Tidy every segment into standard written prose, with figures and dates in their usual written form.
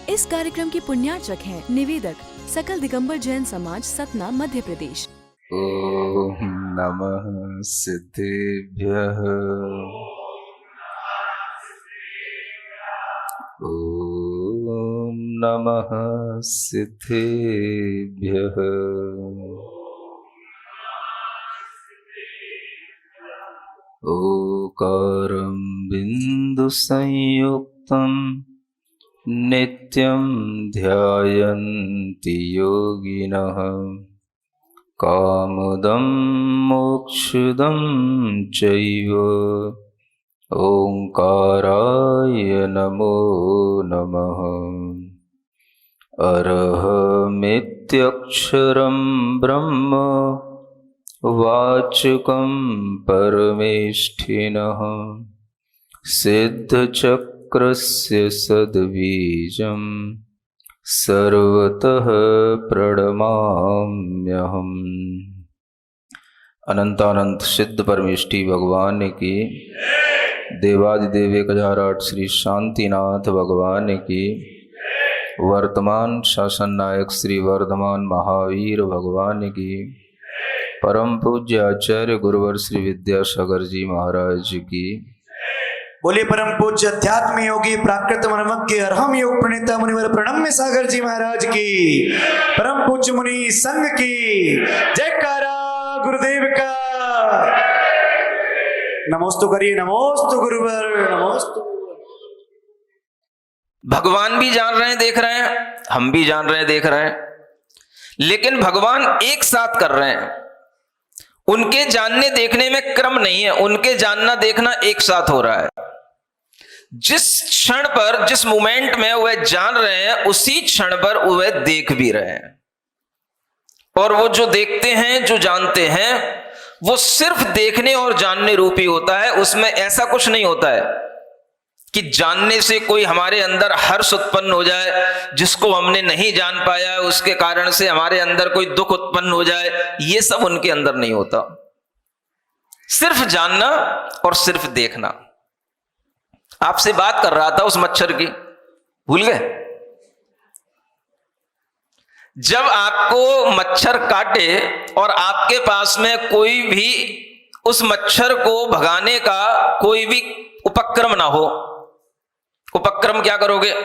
इस कार्यक्रम के पुण्यार्चक हैं निवेदक सकल दिगंबर जैन समाज सतना मध्य प्रदेश। ओम नमः सिद्धेभ्यः। ओम नमः सिद्धेभ्यः। ओकारं बिंदु संयुक्तं नित्यं ध्यायन्ति योगिनः कामदं मोक्षदं चैव ओंकाराय नमो नमः। अरहमित्यक्षरं ब्रह्म वाचकं परमेष्ठिनः सिद्धचक्रस्य सद्बीजं सर्वतः प्रणमाम्यहम्। अनंतानंत सिद्ध परमेष्ठी भगवान की, देवादिदेव 1008 श्री शांतिनाथ भगवान की, वर्तमान शासन नायक श्री वर्धमान महावीर भगवान की, परम पूज्य आचार्य गुरुवर श्री विद्यासागर जी महाराज की। बोले परम पूज्य अध्यात्म योगी प्राकृत मनमज्ञ अरहम योग प्रणेता मुनिवर प्रणम्य सागर जी महाराज की, परम पूज्य मुनि संघ की जयकारा गुरुदेव का। नमोस्तु करिए, नमोस्तु गुरुवर, नमोस्तु। भगवान भी जान रहे हैं, देख रहे हैं, हम भी जान रहे हैं, देख रहे हैं, लेकिन भगवान एक साथ कर रहे हैं। उनके जानने देखने में क्रम नहीं है, उनके जानना देखना एक साथ हो रहा है। जिस क्षण पर, जिस मोमेंट में वह जान रहे हैं, उसी क्षण पर वह देख भी रहे हैं। और वो जो देखते हैं, जो जानते हैं, वो सिर्फ देखने और जानने रूपी होता है। उसमें ऐसा कुछ नहीं होता है कि जानने से कोई हमारे अंदर हर्ष उत्पन्न हो जाए, जिसको हमने नहीं जान पाया उसके कारण से हमारे अंदर कोई दुख उत्पन्न हो जाए। ये सब उनके अंदर नहीं होता। सिर्फ जानना और सिर्फ देखना। आपसे बात कर रहा था उस मच्छर की, भूल गए? जब आपको मच्छर काटे और आपके पास में कोई भी उस मच्छर को भगाने का कोई भी उपक्रम ना हो, उपक्रम क्या करोगे?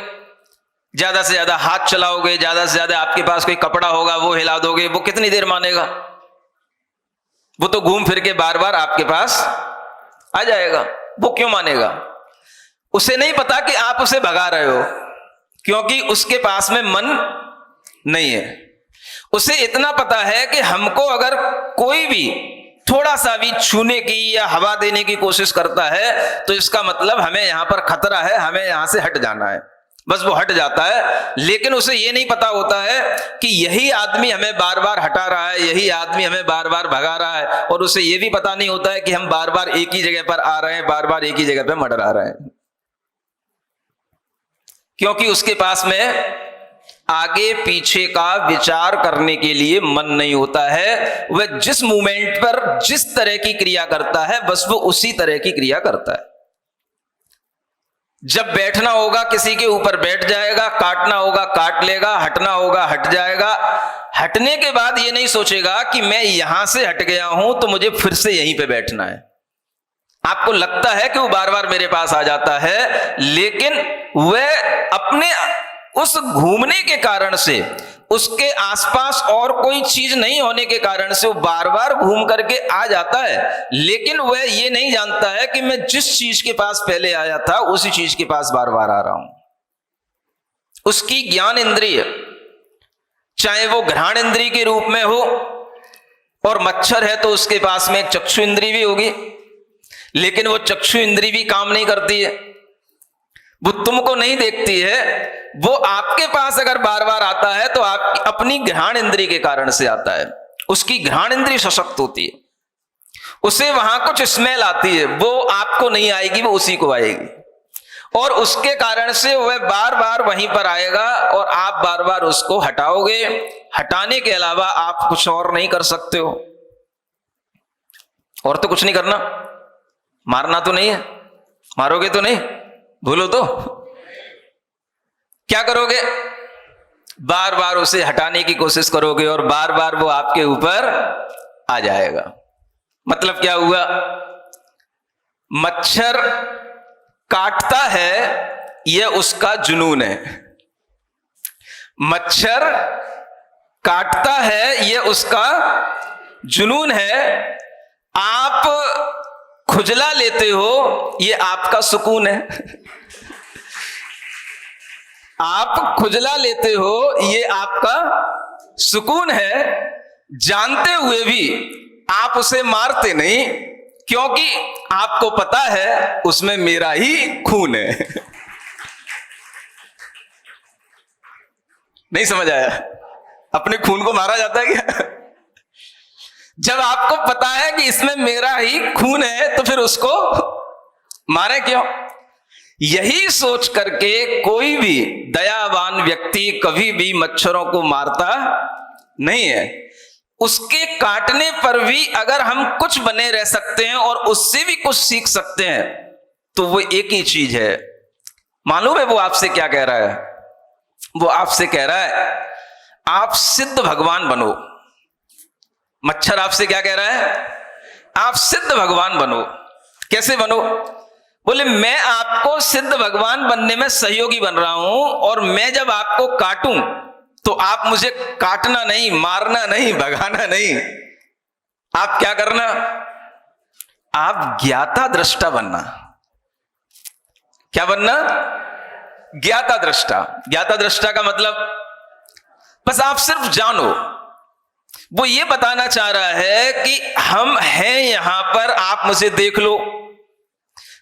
ज्यादा से ज्यादा हाथ चलाओगे, ज्यादा से ज्यादा आपके पास कोई कपड़ा होगा वो हिला दोगे। वो कितनी देर मानेगा? वो तो घूम फिर के बार बार आपके पास आ जाएगा। वो क्यों मानेगा? उसे नहीं पता कि आप उसे भगा रहे हो, क्योंकि उसके पास में मन नहीं है। उसे इतना पता है कि हमको अगर कोई भी थोड़ा सा भी छूने की या हवा देने की कोशिश करता है तो इसका मतलब हमें यहां पर खतरा है, हमें यहां से हट जाना है। बस वो हट जाता है। लेकिन उसे ये नहीं पता होता है कि यही आदमी हमें बार बार हटा रहा है, यही आदमी हमें बार बार भगा रहा है। और उसे ये भी पता नहीं होता है कि हम बार बार एक ही जगह पर आ रहे हैं, बार बार एक ही जगह पर मंडरा रहे हैं। क्योंकि उसके पास में आगे पीछे का विचार करने के लिए मन नहीं होता है। वह जिस मोमेंट पर जिस तरह की क्रिया करता है, बस वो उसी तरह की क्रिया करता है। जब बैठना होगा किसी के ऊपर बैठ जाएगा, काटना होगा काट लेगा, हटना होगा हट जाएगा। हटने के बाद ये नहीं सोचेगा कि मैं यहां से हट गया हूं तो मुझे फिर से यहीं पे बैठना है। आपको लगता है कि वो बार बार मेरे पास आ जाता है, लेकिन वह अपने उस घूमने के कारण से, उसके आसपास और कोई चीज नहीं होने के कारण से वो बार बार घूम करके आ जाता है। लेकिन वह ये नहीं जानता है कि मैं जिस चीज के पास पहले आया था उसी चीज के पास बार बार आ रहा हूं। उसकी ज्ञान इंद्रिय, चाहे वो घ्राण इंद्रिय के रूप में हो, और मच्छर है तो उसके पास में एक चक्षु इंद्रिय भी होगी, लेकिन वो चक्षु इंद्रिय भी काम नहीं करती है। वो तुमको नहीं देखती है। वो आपके पास अगर बार बार आता है तो आप अपनी घ्राण इंद्रिय के कारण से आता है। उसकी घ्राण इंद्रिय सशक्त होती है, उसे वहां कुछ स्मेल आती है, वो आपको नहीं आएगी, वो उसी को आएगी। और उसके कारण से वह बार बार वहीं पर आएगा और आप बार बार उसको हटाओगे। हटाने के अलावा आप कुछ और नहीं कर सकते हो। और तो कुछ नहीं करना। मारना तो नहीं है, मारोगे तो नहीं, भूलो तो। क्या करोगे? बार बार उसे हटाने की कोशिश करोगे और बार बार वो आपके ऊपर आ जाएगा। मतलब क्या हुआ? मच्छर काटता है, यह उसका जुनून है। मच्छर काटता है, यह उसका जुनून है। आप खुजला लेते हो, यह आपका सुकून है। आप खुजला लेते हो, यह आपका सुकून है। जानते हुए भी आप उसे मारते नहीं, क्योंकि आपको पता है उसमें मेरा ही खून है। नहीं समझ आया? अपने खून को मारा जाता है क्या? जब आपको पता है कि इसमें मेरा ही खून है तो फिर उसको मारे क्यों? यही सोच करके कोई भी दयावान व्यक्ति कभी भी मच्छरों को मारता नहीं है। उसके काटने पर भी अगर हम कुछ बने रह सकते हैं और उससे भी कुछ सीख सकते हैं तो वो एक ही चीज है। मालूम है वो आपसे क्या कह रहा है? वो आपसे कह रहा है आप सिद्ध भगवान बनो। मच्छर आपसे क्या कह रहा है? आप सिद्ध भगवान बनो। कैसे बनो? बोले मैं आपको सिद्ध भगवान बनने में सहयोगी बन रहा हूं, और मैं जब आपको काटूं तो आप मुझे काटना नहीं, मारना नहीं, भगाना नहीं। आप क्या करना? आप ज्ञाता दृष्टा बनना। क्या बनना? ज्ञाता दृष्टा। ज्ञाता दृष्टा का मतलब बस आप सिर्फ जानो। वो ये बताना चाह रहा है कि हम हैं यहां पर, आप मुझे देख लो,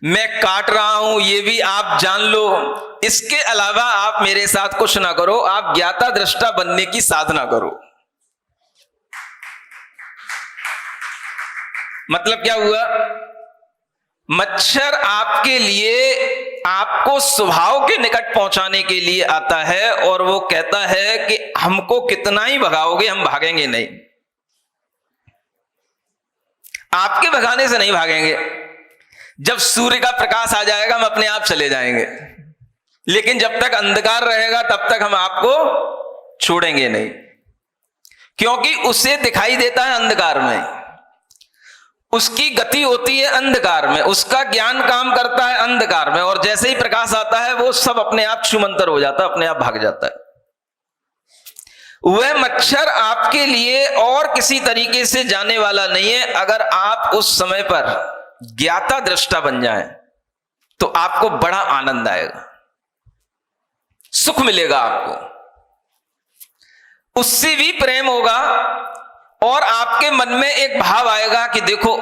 मैं काट रहा हूं ये भी आप जान लो। इसके अलावा आप मेरे साथ कुछ ना करो, आप ज्ञाता दृष्टा बनने की साधना करो। मतलब क्या हुआ? मच्छर आपके लिए, आपको स्वभाव के निकट पहुंचाने के लिए आता है, और वो कहता है कि हमको कितना ही भगाओगे हम भागेंगे नहीं। आपके भगाने से नहीं भागेंगे। जब सूर्य का प्रकाश आ जाएगा हम अपने आप चले जाएंगे, लेकिन जब तक अंधकार रहेगा तब तक हम आपको छोड़ेंगे नहीं, क्योंकि उसे दिखाई देता है अंधकार में, उसकी गति होती है अंधकार में, उसका ज्ञान काम करता है अंधकार में, और जैसे ही प्रकाश आता है वो सब अपने आप छूमंतर हो जाता है, अपने आप भाग जाता है। वह मच्छर आपके लिए और किसी तरीके से जाने वाला नहीं है। अगर आप उस समय पर ज्ञाता दृष्टा बन जाएं तो आपको बड़ा आनंद आएगा, सुख मिलेगा आपको, उससे भी प्रेम होगा, और आपके मन में एक भाव आएगा कि देखो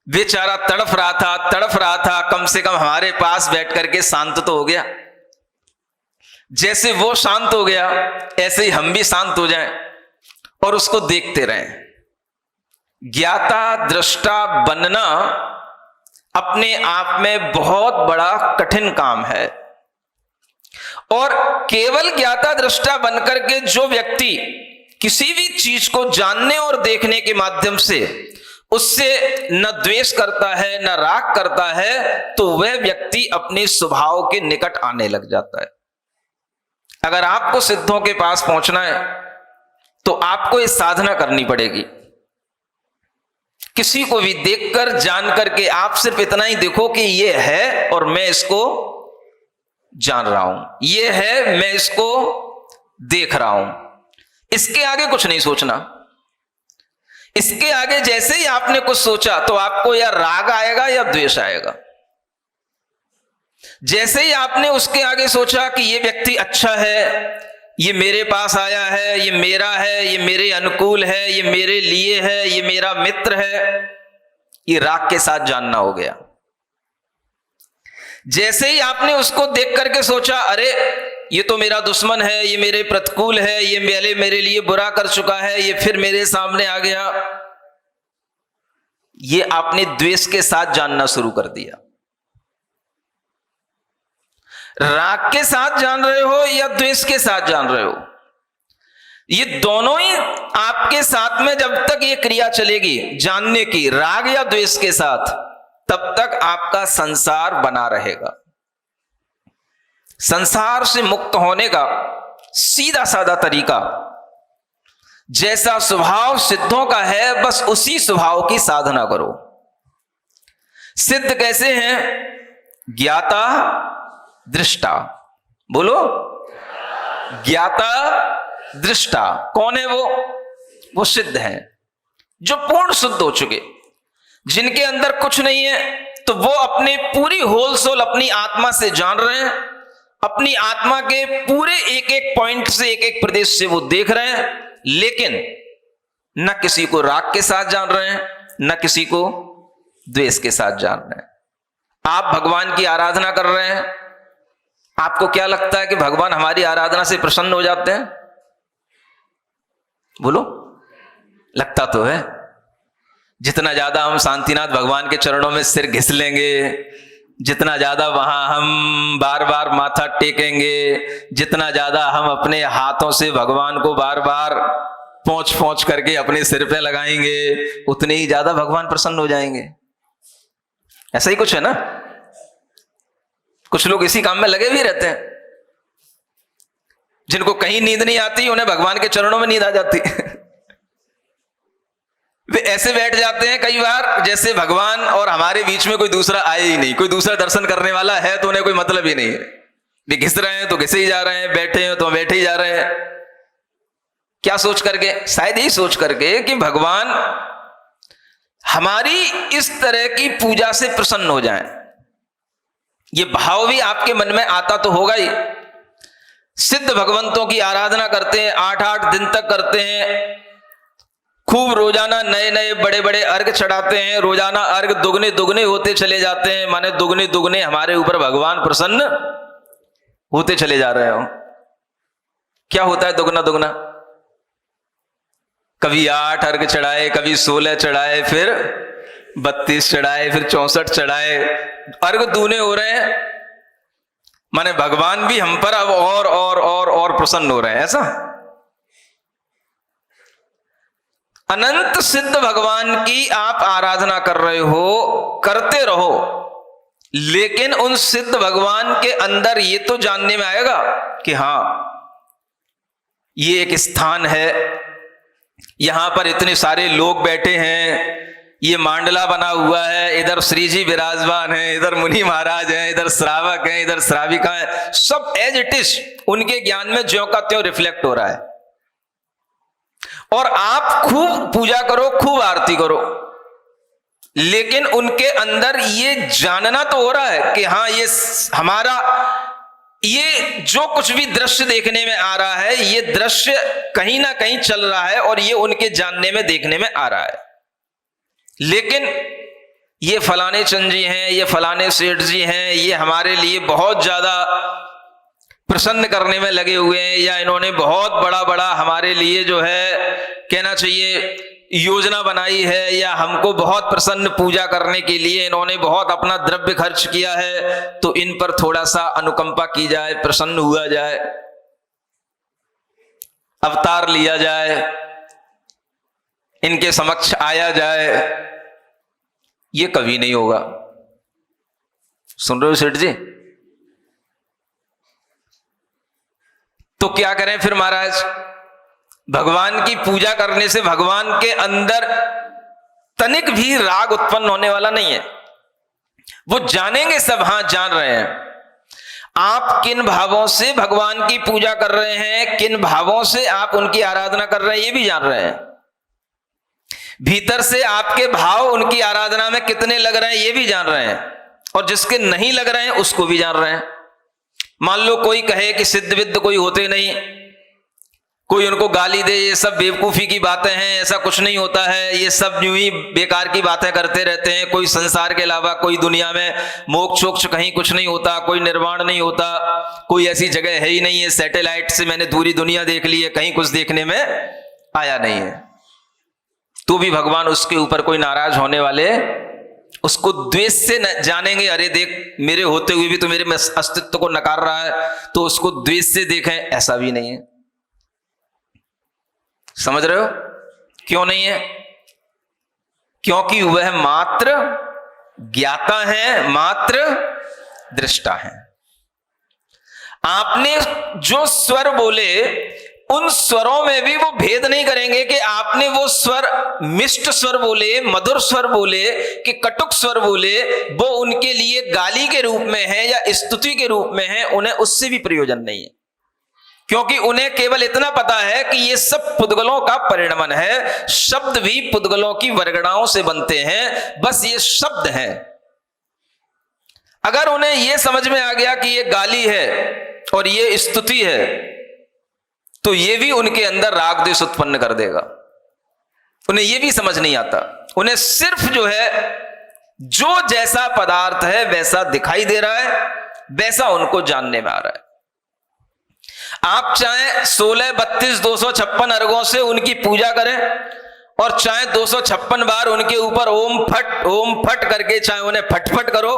बेचारा तड़फ रहा था, कम से कम हमारे पास बैठ करके शांत तो हो गया। जैसे वो शांत हो गया ऐसे ही हम भी शांत हो जाएं और उसको देखते रहें। ज्ञाता दृष्टा बनना अपने आप में बहुत बड़ा कठिन काम है, और केवल ज्ञाता दृष्टा बनकर के जो व्यक्ति किसी भी चीज को जानने और देखने के माध्यम से उससे न द्वेष करता है न राग करता है, तो वह व्यक्ति अपने स्वभाव के निकट आने लग जाता है। अगर आपको सिद्धों के पास पहुंचना है तो आपको ये साधना करनी पड़ेगी। किसी को भी देखकर जान करके आप सिर्फ इतना ही देखो कि ये है और मैं इसको जान रहा हूं, ये है मैं इसको देख रहा हूं। इसके आगे कुछ नहीं सोचना। इसके आगे जैसे ही आपने कुछ सोचा तो आपको या राग आएगा या द्वेष आएगा। जैसे ही आपने उसके आगे सोचा कि ये व्यक्ति अच्छा है, ये मेरे पास आया है, ये मेरा है, ये मेरे अनुकूल है, ये मेरे लिए है, ये मेरा मित्र है, ये राग के साथ जानना हो गया। जैसे ही आपने उसको देख करके सोचा अरे ये तो मेरा दुश्मन है, ये मेरे प्रतिकूल है, ये मेरे लिए बुरा कर चुका है, ये फिर मेरे सामने आ गया, ये आपने द्वेष के साथ जानना शुरू कर दिया। राग के साथ जान रहे हो या द्वेष के साथ जान रहे हो, ये दोनों ही आपके साथ में जब तक ये क्रिया चलेगी जानने की, राग या द्वेष के साथ, तब तक आपका संसार बना रहेगा। संसार से मुक्त होने का सीधा साधा तरीका, जैसा स्वभाव सिद्धों का है बस उसी स्वभाव की साधना करो। सिद्ध कैसे हैं? ज्ञाता दृष्टा। बोलो, ज्ञाता दृष्टा। कौन है वो सिद्ध हैं, जो पूर्ण शुद्ध हो चुके, जिनके अंदर कुछ नहीं है, तो वो अपने पूरी होल सोल अपनी आत्मा से जान रहे हैं, अपनी आत्मा के पूरे एक एक पॉइंट से, एक एक प्रदेश से वो देख रहे हैं, लेकिन न किसी को राग के साथ जान रहे हैं, न किसी को द्वेष के साथ जान रहे हैं। आप भगवान की आराधना कर रहे हैं, आपको क्या लगता है कि भगवान हमारी आराधना से प्रसन्न हो जाते हैं? बोलो, लगता तो है। जितना ज्यादा हम शांतिनाथ भगवान के चरणों में सिर घिस लेंगे, जितना ज्यादा वहां हम बार बार माथा टेकेंगे, जितना ज्यादा हम अपने हाथों से भगवान को बार बार पोंछ पोंछ करके अपने सिर पे लगाएंगे, उतने ही ज्यादा भगवान प्रसन्न हो जाएंगे। ऐसा ही कुछ है ना। कुछ लोग इसी काम में लगे भी रहते हैं, जिनको कहीं नींद नहीं आती, उन्हें भगवान के चरणों में नींद आ जाती वे ऐसे बैठ जाते हैं कई बार जैसे भगवान और हमारे बीच में कोई दूसरा आए ही नहीं, कोई दूसरा दर्शन करने वाला है तो उन्हें कोई मतलब ही नहीं है। वे घिस रहे हैं तो घिसे ही जा रहे हैं, बैठे हैं तो बैठे ही जा रहे हैं। क्या सोच करके? शायद यही सोच करके कि भगवान हमारी इस तरह की पूजा से प्रसन्न हो जाएं। ये भाव भी आपके मन में आता तो होगा ही। सिद्ध भगवंतों की आराधना करते हैं, 8-8 दिन तक करते हैं, खूब रोजाना नए नए बड़े बड़े अर्घ चढ़ाते हैं, रोजाना अर्घ दुगने दुगने होते चले जाते हैं, माने दुगने दुगने हमारे ऊपर भगवान प्रसन्न होते चले जा रहे हो। क्या होता है दुगना दुगना? कभी 8 अर्घ चढ़ाए, कभी 16 चढ़ाए, फिर 32 चढ़ाए, फिर 64 चढ़ाए, अर्घ दूने हो रहे हैं, माने भगवान भी हम पर अब और प्रसन्न हो रहे हैं। ऐसा अनंत सिद्ध भगवान की आप आराधना कर रहे हो, करते रहो, लेकिन उन सिद्ध भगवान के अंदर ये तो जानने में आएगा कि हां ये एक स्थान है, यहां पर इतने सारे लोग बैठे हैं, ये मांडला बना हुआ है, इधर श्री जी विराजमान है, इधर मुनि महाराज हैं, इधर श्रावक हैं, इधर श्राविका हैं, सब एज इट इज उनके ज्ञान में ज्यों का त्यों रिफ्लेक्ट हो रहा है। और आप खूब पूजा करो, खूब आरती करो, लेकिन उनके अंदर ये जानना तो हो रहा है कि हाँ ये हमारा ये जो कुछ भी दृश्य देखने में आ रहा है, ये दृश्य कहीं ना कहीं चल रहा है और ये उनके जानने में देखने में आ रहा है। लेकिन ये फलाने चंद जी हैं, ये फलाने सेठ जी हैं, ये हमारे लिए बहुत ज्यादा प्रसन्न करने में लगे हुए हैं, या इन्होंने बहुत बड़ा बड़ा हमारे लिए जो है कहना चाहिए योजना बनाई है, या हमको बहुत प्रसन्न पूजा करने के लिए इन्होंने बहुत अपना द्रव्य खर्च किया है, तो इन पर थोड़ा सा अनुकंपा की जाए, प्रसन्न हुआ जाए, अवतार लिया जाए, इनके समक्ष आया जाए। ये कभी नहीं होगा। सुन रहे हो सेठ जी? तो क्या करें फिर महाराज? भगवान की पूजा करने से भगवान के अंदर तनिक भी राग उत्पन्न होने वाला नहीं है। वो जानेंगे सब, हां जान रहे हैं आप किन भावों से भगवान की पूजा कर रहे हैं, किन भावों से आप उनकी आराधना कर रहे हैं, ये भी जान रहे हैं। भीतर से आपके भाव उनकी आराधना में कितने लग रहे हैं, ये भी जान रहे हैं, और जिसके नहीं लग रहे हैं उसको भी जान रहे हैं। मान लो कोई कहे कि सिद्ध विद्ध कोई होते नहीं, कोई उनको गाली दे, ये सब बेवकूफी की बातें हैं, ऐसा कुछ नहीं होता है, ये सब यूं ही बेकार की बातें करते रहते हैं, कोई संसार के अलावा कोई दुनिया में मोक्ष शोक्ष कहीं कुछ नहीं होता, कोई निर्वाण नहीं होता, कोई ऐसी जगह है ही नहीं है, सैटेलाइट से मैंने पूरी दुनिया देख ली है, कहीं कुछ देखने में आया नहीं है, तो भी भगवान उसके ऊपर कोई नाराज होने वाले, उसको द्वेष से जानेंगे, अरे देख मेरे होते हुए भी तो मेरे अस्तित्व को नकार रहा है, तो उसको द्वेष से देखें, ऐसा भी नहीं है। समझ रहे हो क्यों नहीं है? क्योंकि वह मात्र ज्ञाता है, मात्र दृष्टा है। आपने जो स्वर बोले उन स्वरों में भी वो भेद नहीं करेंगे कि आपने वो स्वर मिष्ट स्वर बोले, मधुर स्वर बोले कि कटुक स्वर बोले, वो उनके लिए गाली के रूप में है या स्तुति के रूप में है। उन्हें उससे भी प्रयोजन नहीं है, क्योंकि उन्हें केवल इतना पता है कि ये सब पुद्गलों का परिणमन है। शब्द भी पुद्गलों की वर्गणाओं से बनते हैं, बस ये शब्द हैं। अगर उन्हें यह समझ में आ गया कि ये गाली है और ये स्तुति है, तो ये भी उनके अंदर राग द्वेष उत्पन्न कर देगा। उन्हें यह भी समझ नहीं आता। उन्हें सिर्फ जो है, जो जैसा पदार्थ है वैसा दिखाई दे रहा है, वैसा उनको जानने में आ रहा है। आप चाहे 16, 32, 256 अर्घों से उनकी पूजा करें और चाहे 256 बार उनके ऊपर ओम फट करके चाहे उन्हें फटफट करो,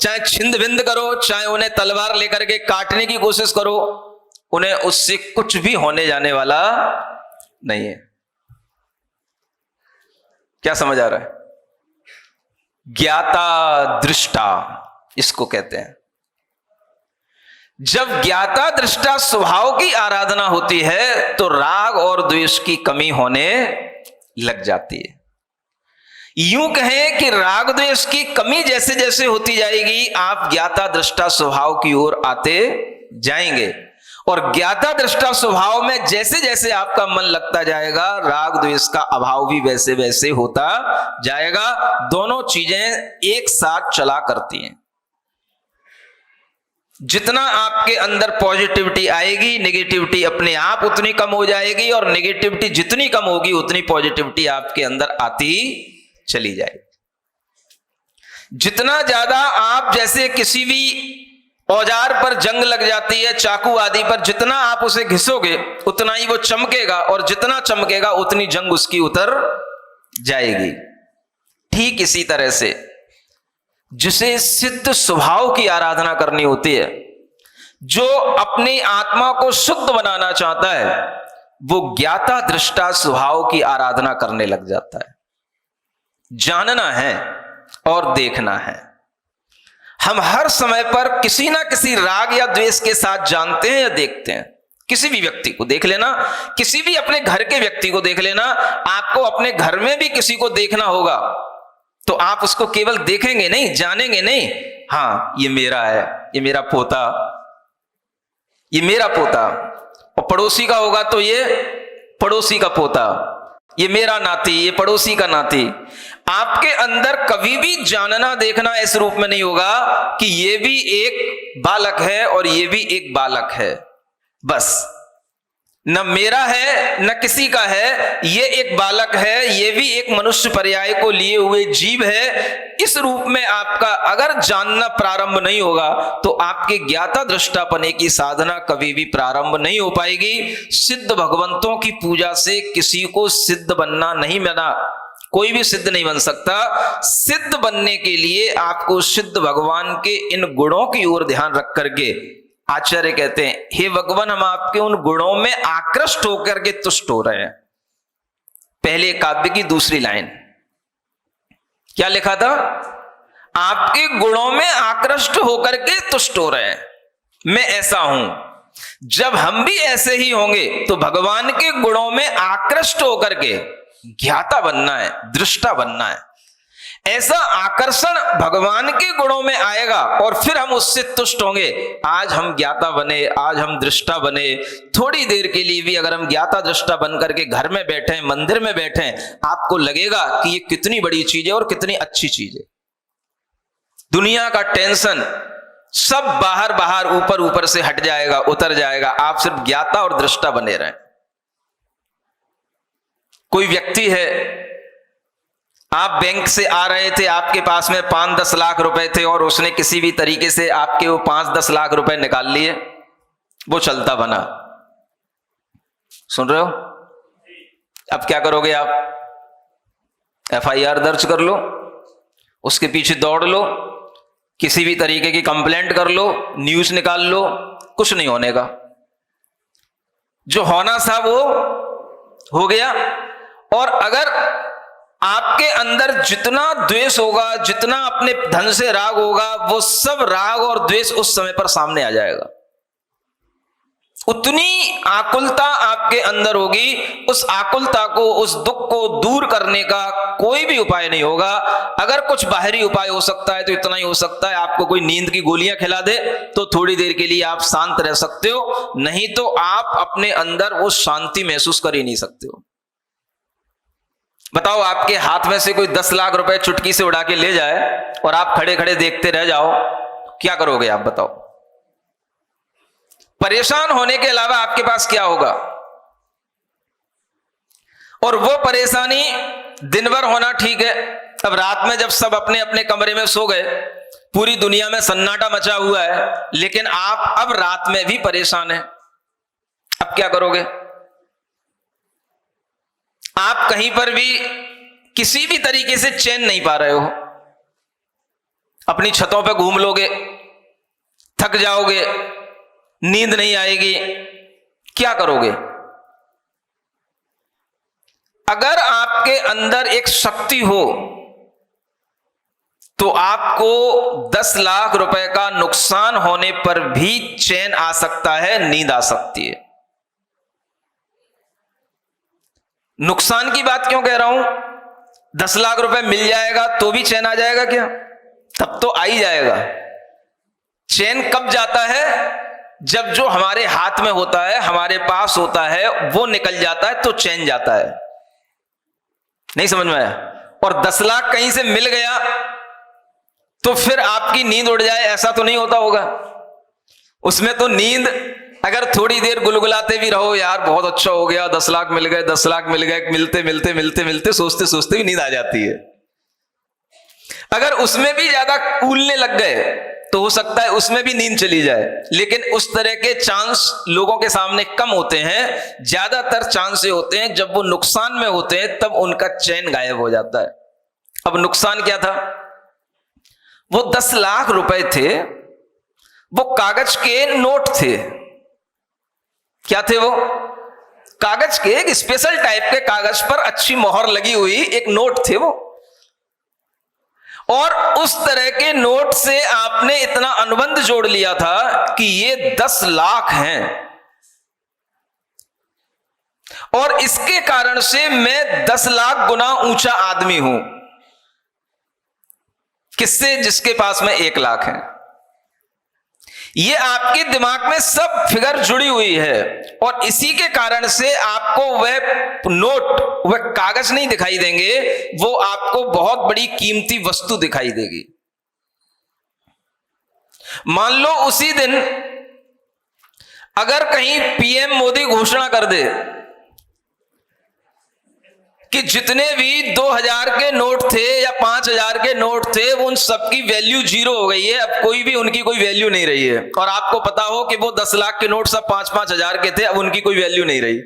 चाहे छिंद भिंद करो, चाहे उन्हें तलवार लेकर के काटने की कोशिश करो, उन्हें उससे कुछ भी होने जाने वाला नहीं है। क्या समझ आ रहा है? ज्ञाता दृष्टा इसको कहते हैं। जब ज्ञाता दृष्टा स्वभाव की आराधना होती है तो राग और द्वेष की कमी होने लग जाती है। यूं कहें कि राग द्वेष की कमी जैसे जैसे होती जाएगी, आप ज्ञाता दृष्टा स्वभाव की ओर आते जाएंगे, और ज्ञाता दृष्टा स्वभाव में जैसे जैसे आपका मन लगता जाएगा, राग द्वेष का अभाव भी वैसे वैसे होता जाएगा। दोनों चीजें एक साथ चला करती हैं। जितना आपके अंदर पॉजिटिविटी आएगी, नेगेटिविटी अपने आप उतनी कम हो जाएगी, और नेगेटिविटी जितनी कम होगी उतनी पॉजिटिविटी आपके अंदर आती चली जाएगी। जितना ज्यादा आप, जैसे किसी भी औजार पर जंग लग जाती है, चाकू आदि पर, जितना आप उसे घिसोगे उतना ही वो चमकेगा, और जितना चमकेगा उतनी जंग उसकी उतर जाएगी। ठीक इसी तरह से जिसे सिद्ध स्वभाव की आराधना करनी होती है, जो अपनी आत्मा को शुद्ध बनाना चाहता है, वो ज्ञाता दृष्टा स्वभाव की आराधना करने लग जाता है। जानना है और देखना है। हम हर समय पर किसी ना किसी राग या द्वेष के साथ जानते हैं या देखते हैं। किसी भी व्यक्ति को देख लेना, किसी भी अपने घर के व्यक्ति को देख लेना। आपको अपने घर में भी किसी को देखना होगा तो आप उसको केवल देखेंगे नहीं, जानेंगे नहीं। हाँ, ये मेरा है, ये मेरा पोता, ये मेरा पोता। और पड़ोसी का होगा तो ये पड़ोसी का पोता, ये मेरा नाती, ये पड़ोसी का नाती। आपके अंदर कभी भी जानना देखना इस रूप में नहीं होगा कि ये भी एक बालक है और ये भी एक बालक है। बस न मेरा है न किसी का है, ये एक बालक है, ये भी एक मनुष्य पर्याय को लिए हुए जीव है। इस रूप में आपका अगर जानना प्रारंभ नहीं होगा तो आपके ज्ञाता दृष्टापने की साधना कभी भी प्रारंभ नहीं हो पाएगी। सिद्ध भगवंतों की पूजा से किसी को सिद्ध बनना नहीं बना, कोई भी सिद्ध नहीं बन सकता। सिद्ध बनने के लिए आपको सिद्ध भगवान के इन गुणों की ओर ध्यान रख करके, आचार्य कहते हैं, हे भगवान, हम आपके उन गुणों में आकृष्ट होकर के तुष्ट हो रहे हैं। पहले काव्य की दूसरी लाइन क्या लिखा था? आपके गुणों में आकृष्ट होकर के तुष्ट हो रहे हैं, मैं ऐसा हूं। जब हम भी ऐसे ही होंगे तो भगवान के गुणों में आकृष्ट होकर के ज्ञाता बनना है, दृष्टा बनना है। ऐसा आकर्षण भगवान के गुणों में आएगा और फिर हम उससे तुष्ट होंगे। आज हम ज्ञाता बने, आज हम दृष्टा बने, थोड़ी देर के लिए भी अगर हम ज्ञाता दृष्टा बन करके घर में बैठे, मंदिर में बैठे, आपको लगेगा कि ये कितनी बड़ी चीज है और कितनी अच्छी चीज है। दुनिया का टेंशन सब बाहर बाहर ऊपर ऊपर से हट जाएगा, उतर जाएगा। आप सिर्फ ज्ञाता और दृष्टा बने रहें। कोई व्यक्ति है, आप बैंक से आ रहे थे, आपके पास में 5-10 लाख रुपए थे और उसने किसी भी तरीके से आपके वो 5-10 लाख रुपए निकाल लिए, वो चलता बना। सुन रहे हो? अब क्या करोगे आप? FIR दर्ज कर लो, उसके पीछे दौड़ लो, किसी भी तरीके की कंप्लेंट कर लो, न्यूज निकाल लो, कुछ नहीं होने का। जो होना था वो हो गया। और अगर आपके अंदर जितना द्वेष होगा, जितना अपने धन से राग होगा, वो सब राग और द्वेष उस समय पर सामने आ जाएगा। उतनी आकुलता आपके अंदर होगी, उस आकुलता को, उस दुख को दूर करने का कोई भी उपाय नहीं होगा। अगर कुछ बाहरी उपाय हो सकता है तो इतना ही हो सकता है, आपको कोई नींद की गोलियां खिला दे तो थोड़ी देर के लिए आप शांत रह सकते हो, नहीं तो आप अपने अंदर वो शांति महसूस कर ही नहीं सकते हो। बताओ, आपके हाथ में से कोई 10 लाख रुपए चुटकी से उड़ा के ले जाए और आप खड़े खड़े देखते रह जाओ, क्या करोगे आप बताओ? परेशान होने के अलावा आपके पास क्या होगा? और वो परेशानी दिन भर होना ठीक है, अब रात में जब सब अपने अपने कमरे में सो गए, पूरी दुनिया में सन्नाटा मचा हुआ है, लेकिन आप अब रात में भी परेशान हैं, अब क्या करोगे? आप कहीं पर भी किसी भी तरीके से चैन नहीं पा रहे हो, अपनी छतों पे घूम लोगे, थक जाओगे, नींद नहीं आएगी, क्या करोगे? अगर आपके अंदर एक शक्ति हो तो आपको 10 लाख रुपए का नुकसान होने पर भी चैन आ सकता है, नींद आ सकती है। नुकसान की बात क्यों कह रहा हूं? 10 लाख रुपए मिल जाएगा तो भी चैन आ जाएगा क्या? तब तो आ ही जाएगा। चैन कब जाता है? जब जो हमारे हाथ में होता है, हमारे पास होता है, वो निकल जाता है तो चैन जाता है। नहीं समझ में आया? और 10 लाख कहीं से मिल गया तो फिर आपकी नींद उड़ जाए, ऐसा तो नहीं होता होगा। उसमें तो नींद, अगर थोड़ी देर गुलगुलाते भी रहो, यार बहुत अच्छा हो गया, 10 लाख मिल गए, 10 लाख मिल गए, मिलते मिलते मिलते मिलते सोचते सोचते भी नींद आ जाती है। अगर उसमें भी ज्यादा कूलने लग गए तो हो सकता है उसमें भी नींद चली जाए, लेकिन उस तरह के चांस लोगों के सामने कम होते हैं। ज्यादातर चांस होते हैं जब वो नुकसान में होते हैं, तब उनका चैन गायब हो जाता है। अब नुकसान क्या था? वो 10 लाख रुपए थे, वो कागज के नोट थे। क्या थे वो? कागज के, एक स्पेशल टाइप के कागज पर अच्छी मोहर लगी हुई एक नोट थे वो। और उस तरह के नोट से आपने इतना अनुबंध जोड़ लिया था कि ये 10 लाख हैं, और इसके कारण से मैं 10 लाख गुना ऊंचा आदमी हूं। किससे? जिसके पास में 1 लाख है। ये आपके दिमाग में सब फिगर जुड़ी हुई है, और इसी के कारण से आपको वह नोट, वह कागज नहीं दिखाई देंगे, वो आपको बहुत बड़ी कीमती वस्तु दिखाई देगी। मान लो उसी दिन अगर कहीं पीएम मोदी घोषणा कर दे कि जितने भी 2000 के नोट थे या 5000 के नोट थे, वो उन सबकी वैल्यू 0 हो गई है, अब कोई भी उनकी कोई वैल्यू नहीं रही है। और आपको पता हो कि वो 10 लाख के नोट सब 5-5 हजार के थे, अब उनकी कोई वैल्यू नहीं रही।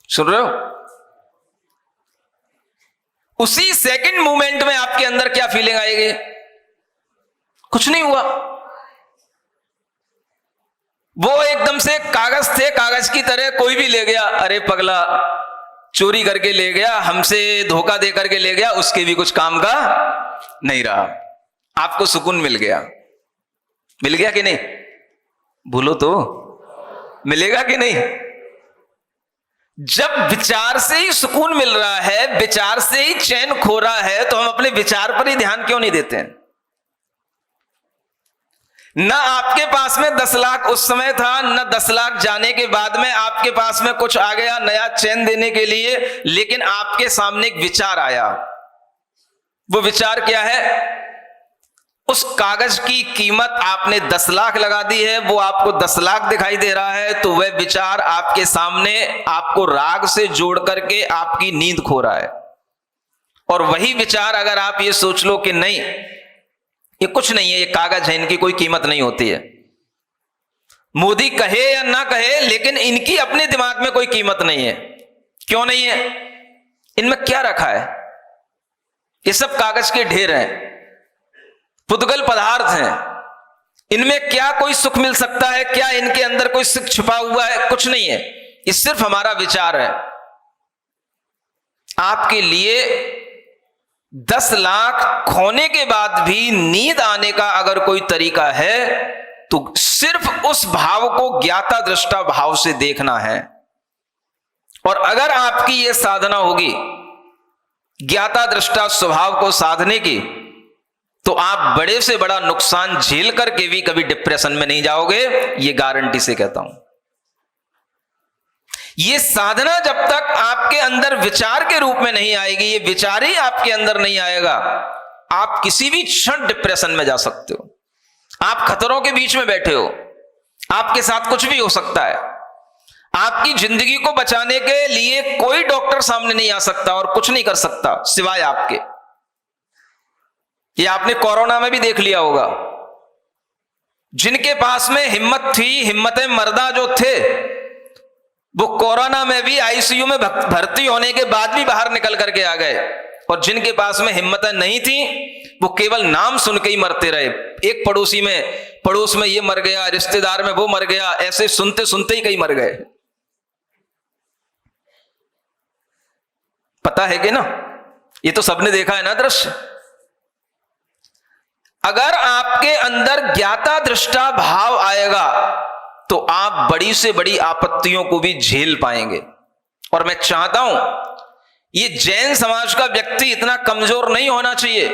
सुन रहे हो? उसी सेकंड मूवमेंट में आपके अंदर क्या फीलिंग आएगी? कुछ नहीं हुआ। वो एकदम से कागज थे, कागज की तरह कोई भी ले गया, अरे पगला चोरी करके ले गया, हमसे धोखा दे करके ले गया, उसके भी कुछ काम का नहीं रहा। आपको सुकून मिल गया। मिल गया कि नहीं? भूलो तो, मिलेगा कि नहीं? जब विचार से ही सुकून मिल रहा है, विचार से ही चैन खो रहा है, तो हम अपने विचार पर ही ध्यान क्यों नहीं देते हैं? ना आपके पास में 10 लाख उस समय था, न 10 लाख जाने के बाद में आपके पास में कुछ आ गया नया चैन देने के लिए, लेकिन आपके सामने एक विचार आया। वो विचार क्या है? उस कागज की कीमत आपने 10 लाख लगा दी है, वो आपको 10 लाख दिखाई दे रहा है, तो वह विचार आपके सामने आपको राग से जोड़ करके आपकी नींद खो रहा है। और वही विचार अगर आप ये सोच लो कि नहीं, ये कुछ नहीं है, ये कागज है, इनकी कोई कीमत नहीं होती है, मोदी कहे या ना कहे, लेकिन इनकी अपने दिमाग में कोई कीमत नहीं है। क्यों नहीं है? इनमें क्या रखा है? ये सब कागज के ढेर हैं, पुद्गल पदार्थ हैं, इनमें क्या कोई सुख मिल सकता है? क्या इनके अंदर कोई सुख छुपा हुआ है? कुछ नहीं है, ये सिर्फ हमारा विचार है। आपके लिए 10 लाख खोने के बाद भी नींद आने का अगर कोई तरीका है तो सिर्फ उस भाव को ज्ञाता दृष्टा भाव से देखना है। और अगर आपकी यह साधना होगी ज्ञाता दृष्टा स्वभाव को साधने की, तो आप बड़े से बड़ा नुकसान झेल करके भी कभी डिप्रेशन में नहीं जाओगे, ये गारंटी से कहता हूं। ये साधना जब तक आपके अंदर विचार के रूप में नहीं आएगी, ये विचार ही आपके अंदर नहीं आएगा, आप किसी भी क्षण डिप्रेशन में जा सकते हो। आप खतरों के बीच में बैठे हो, आपके साथ कुछ भी हो सकता है। आपकी जिंदगी को बचाने के लिए कोई डॉक्टर सामने नहीं आ सकता और कुछ नहीं कर सकता सिवाय आपके। ये आपने कोरोना में भी देख लिया होगा, जिनके पास में हिम्मत थी, हिम्मत मर्दा जो थे, वो कोरोना में भी आईसीयू में भर्ती होने के बाद भी बाहर निकल करके आ गए। और जिनके पास में हिम्मतें नहीं थी, वो केवल नाम सुन के ही मरते रहे। एक पड़ोस में ये मर गया, रिश्तेदार में वो मर गया, ऐसे सुनते सुनते ही कई मर गए। पता है कि ना, ये तो सबने देखा है ना दृश्य। अगर आपके अंदर ज्ञाता दृष्टा भाव आएगा तो आप बड़ी से बड़ी आपत्तियों को भी झेल पाएंगे। और मैं चाहता हूं ये जैन समाज का व्यक्ति इतना कमजोर नहीं होना चाहिए।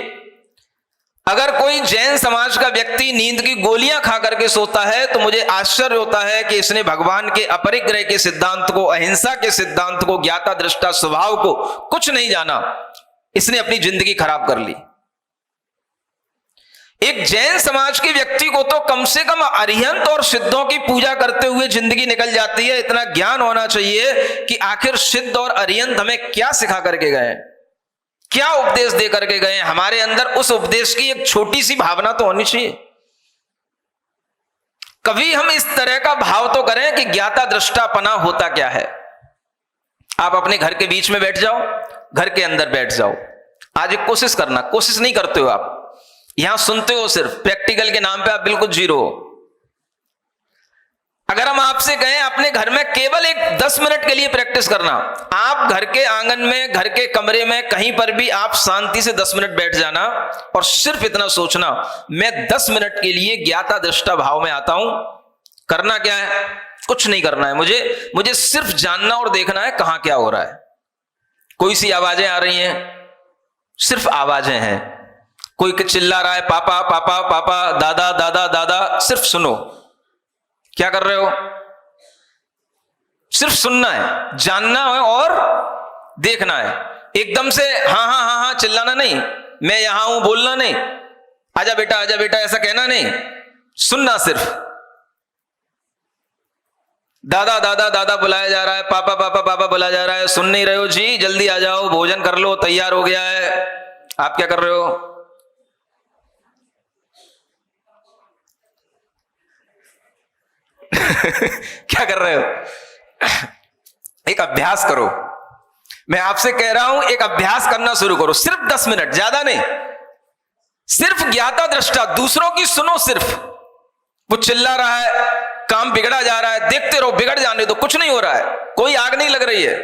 अगर कोई जैन समाज का व्यक्ति नींद की गोलियां खा करके सोता है तो मुझे आश्चर्य होता है कि इसने भगवान के अपरिग्रह के सिद्धांत को, अहिंसा के सिद्धांत को, ज्ञाता दृष्टा स्वभाव को कुछ नहीं जाना, इसने अपनी जिंदगी खराब कर ली। एक जैन समाज के व्यक्ति को तो कम से कम अरिहंत और सिद्धों की पूजा करते हुए जिंदगी निकल जाती है। इतना ज्ञान होना चाहिए कि आखिर सिद्ध और अरिहंत हमें क्या सिखा करके गए, क्या उपदेश दे करके गए। हमारे अंदर उस उपदेश की एक छोटी सी भावना तो होनी चाहिए। कभी हम इस तरह का भाव तो करें कि ज्ञाता दृष्टापना होता क्या है। आप अपने घर के बीच में बैठ जाओ, घर के अंदर बैठ जाओ। आज एक कोशिश करना, कोशिश नहीं करते हो आप, यहां सुनते हो सिर्फ, प्रैक्टिकल के नाम पे आप बिल्कुल जीरो हो। अगर हम आपसे कहें अपने घर में केवल एक 10 मिनट के लिए प्रैक्टिस करना, आप घर के आंगन में, घर के कमरे में, कहीं पर भी आप शांति से 10 मिनट बैठ जाना और सिर्फ इतना सोचना, मैं 10 मिनट के लिए ज्ञाता दृष्टा भाव में आता हूं। करना क्या है? कुछ नहीं करना है, मुझे सिर्फ जानना और देखना है कहां क्या हो रहा है। कोई सी आवाजें आ रही हैं, सिर्फ आवाजें हैं। कोई चिल्ला रहा है पापा पापा पापा, दादा दादा दादा, सिर्फ सुनो। क्या कर रहे हो? सिर्फ सुनना है, जानना है और देखना है। एकदम से हाँ हाँ हाँ हाँ चिल्लाना नहीं, मैं यहां हूं बोलना नहीं, आजा बेटा ऐसा कहना नहीं, सुनना सिर्फ। दादा दादा दादा बुलाया जा रहा है, पापा पापा पापा बुलाया जा रहा है, सुन नहीं रहे हो जी, जल्दी आ जाओ, भोजन कर लो, तैयार हो गया है। आप क्या कर रहे हो? क्या कर रहे हो? एक अभ्यास करो। मैं आपसे कह रहा हूं एक अभ्यास करना शुरू करो, सिर्फ 10 मिनट, ज्यादा नहीं। सिर्फ ज्ञाता दृष्टा, दूसरों की सुनो। सिर्फ वो चिल्ला रहा है, काम बिगड़ा जा रहा है, देखते रहो, बिगड़ जाने दो, कुछ नहीं हो रहा है, कोई आग नहीं लग रही है,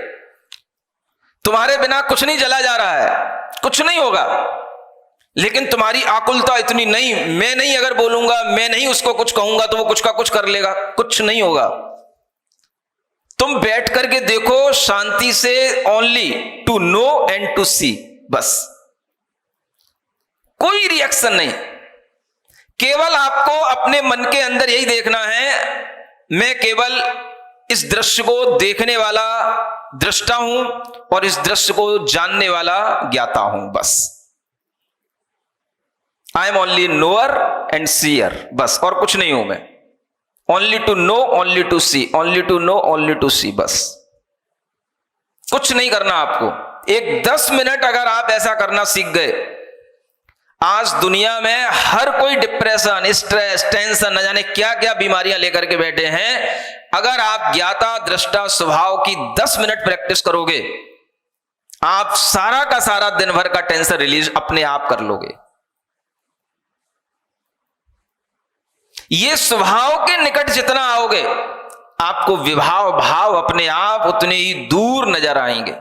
तुम्हारे बिना कुछ नहीं जला जा रहा है, कुछ नहीं होगा। लेकिन तुम्हारी आकुलता इतनी नहीं, मैं नहीं अगर बोलूंगा, मैं नहीं उसको कुछ कहूंगा तो वो कुछ का कुछ कर लेगा, कुछ नहीं होगा। तुम बैठ करके देखो शांति से, only to know and to see, बस। कोई रिएक्शन नहीं, केवल आपको अपने मन के अंदर यही देखना है, मैं केवल इस दृश्य को देखने वाला दृष्टा हूं और इस दृश्य को जानने वाला ज्ञाता हूं, बस। I am only knower and seer, बस, और कुछ नहीं हूं मैं। Only to know, only to see, only to know, only to see, बस। कुछ नहीं करना आपको। एक 10 मिनट अगर आप ऐसा करना सीख गए, आज दुनिया में हर कोई डिप्रेशन, स्ट्रेस, टेंशन, न जाने क्या क्या बीमारियां लेकर के बैठे हैं। अगर आप ज्ञाता दृष्टा स्वभाव की 10 मिनट प्रैक्टिस करोगे, आप सारा का सारा दिन भर का टेंशन रिलीज अपने आप कर लोगे। ये स्वभाव के निकट जितना आओगे, आपको विभाव भाव अपने आप उतने ही दूर नजर आएंगे।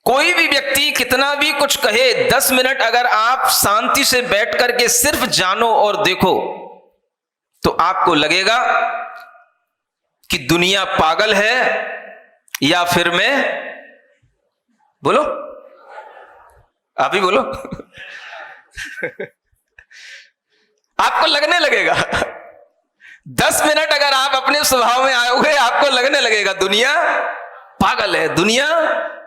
कोई भी व्यक्ति कितना भी कुछ कहे, 10 मिनट अगर आप शांति से बैठ करके सिर्फ जानो और देखो तो आपको लगेगा कि दुनिया पागल है या फिर मैं, बोलो आप ही बोलो आपको लगने लगेगा। 10 मिनट अगर आप अपने स्वभाव में आओगे आपको लगने लगेगा दुनिया पागल है, दुनिया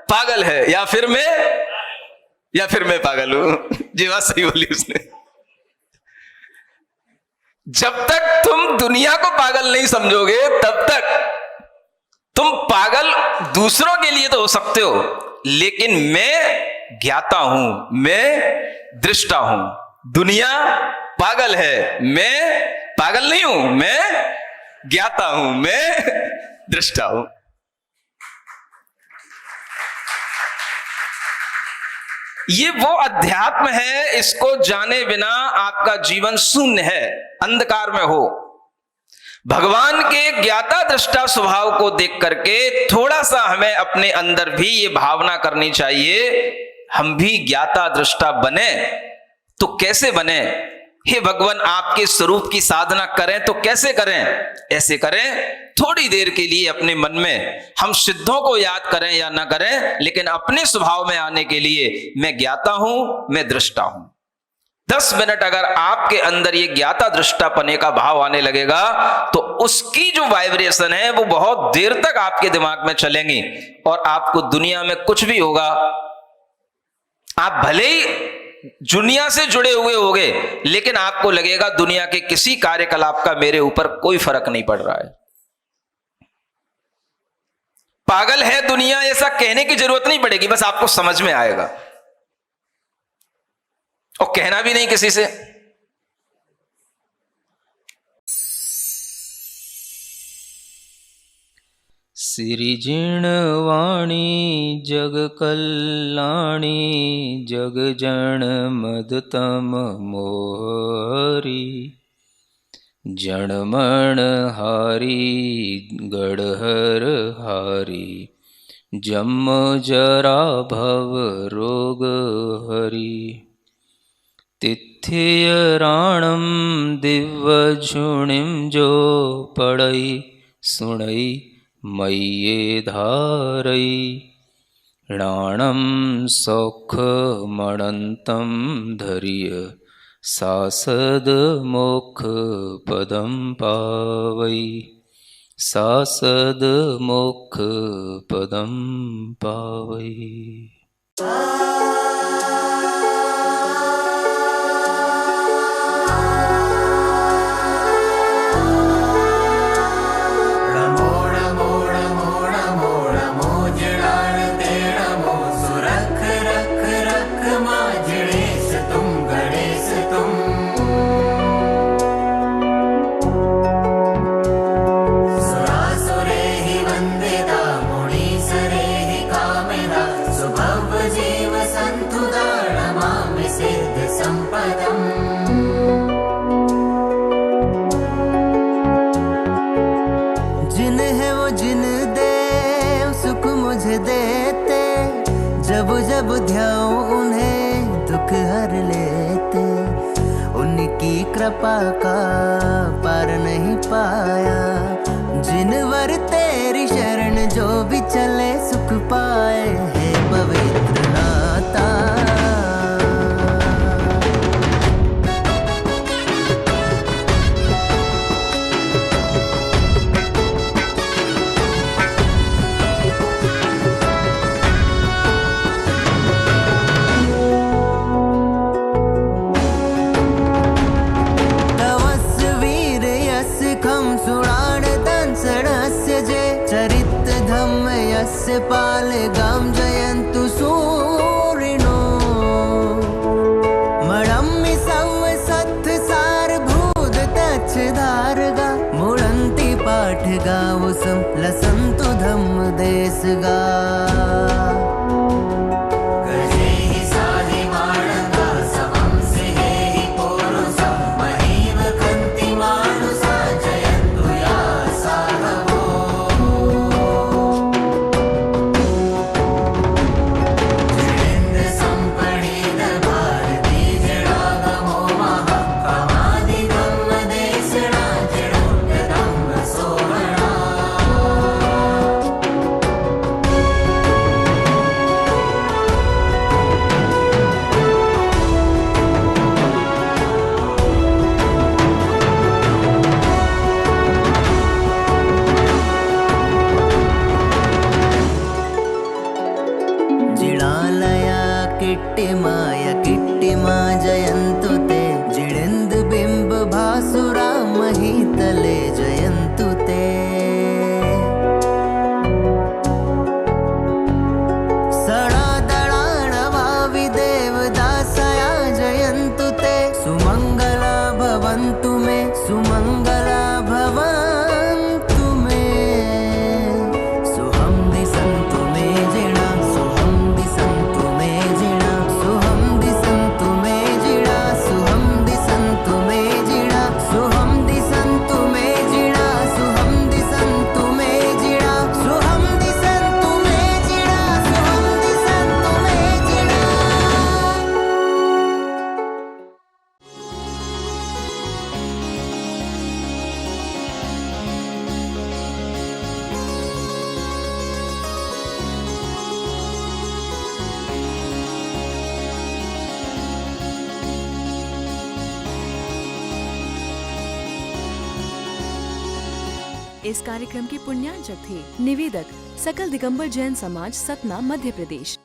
पागल है, या फिर मैं पागल हूं। जी बात सही बोली उसने। जब तक तुम दुनिया को पागल नहीं समझोगे तब तक तुम पागल दूसरों के लिए तो हो सकते हो, लेकिन मैं ज्ञाता हूं, मैं दृष्टा हूं। दुनिया पागल है, मैं पागल नहीं हूं, मैं ज्ञाता हूं, मैं दृष्टा हूं। ये वो अध्यात्म है, इसको जाने बिना आपका जीवन शून्य है, अंधकार में हो। भगवान के ज्ञाता दृष्टा स्वभाव को देख करके थोड़ा सा हमें अपने अंदर भी ये भावना करनी चाहिए, हम भी ज्ञाता दृष्टा बने। तो कैसे बने? हे भगवान, आपके स्वरूप की साधना करें तो कैसे करें? ऐसे करें, थोड़ी देर के लिए अपने मन में हम सिद्धों को याद करें या ना करें, लेकिन अपने स्वभाव में आने के लिए मैं ज्ञाता हूं, मैं दृष्टा हूं। 10 मिनट अगर आपके अंदर ये ज्ञाता दृष्टा पने का भाव आने लगेगा तो उसकी जो वाइब्रेशन है वो बहुत देर तक आपके दिमाग में चलेंगी और आपको दुनिया में कुछ भी होगा, आप भले ही दुनिया से जुड़े हुए होंगे, लेकिन आपको लगेगा दुनिया के किसी कार्यकलाप का मेरे ऊपर कोई फर्क नहीं पड़ रहा है। पागल है दुनिया ऐसा कहने की जरूरत नहीं पड़ेगी, बस आपको समझ में आएगा और कहना भी नहीं किसी से। सिरिजिणवाणी जग कल्याणी जग जन मदतम मोहरी जनमण हारी गढ़हर हारी जम जरा भव रोग हरी तिथिय राणम दिव्य झुणिम जो पड़ई सुणई मय्ये धारई राणम सौख मणंतम धरिय सासद मोक्ष पदम पावई सासद मोक्ष पदम पावई। जब ध्याऊं उन्हें दुख हर लेते, उनकी कृपा का पार नहीं पाया। जिनवर तेरी शरण जो भी चले सुख पाए, हे पवित्र नाता। पाल गाम जयन्तु सूरिणो मणम्मि सव सत्थ सार भूत तच्छ धारगा मुळन्ति पाठ गावु सम लसन्तु धम्म देश गा। इस कार्यक्रम के पुण्यार्चक थे। निवेदक सकल दिगंबर जैन समाज, सतना, मध्य प्रदेश।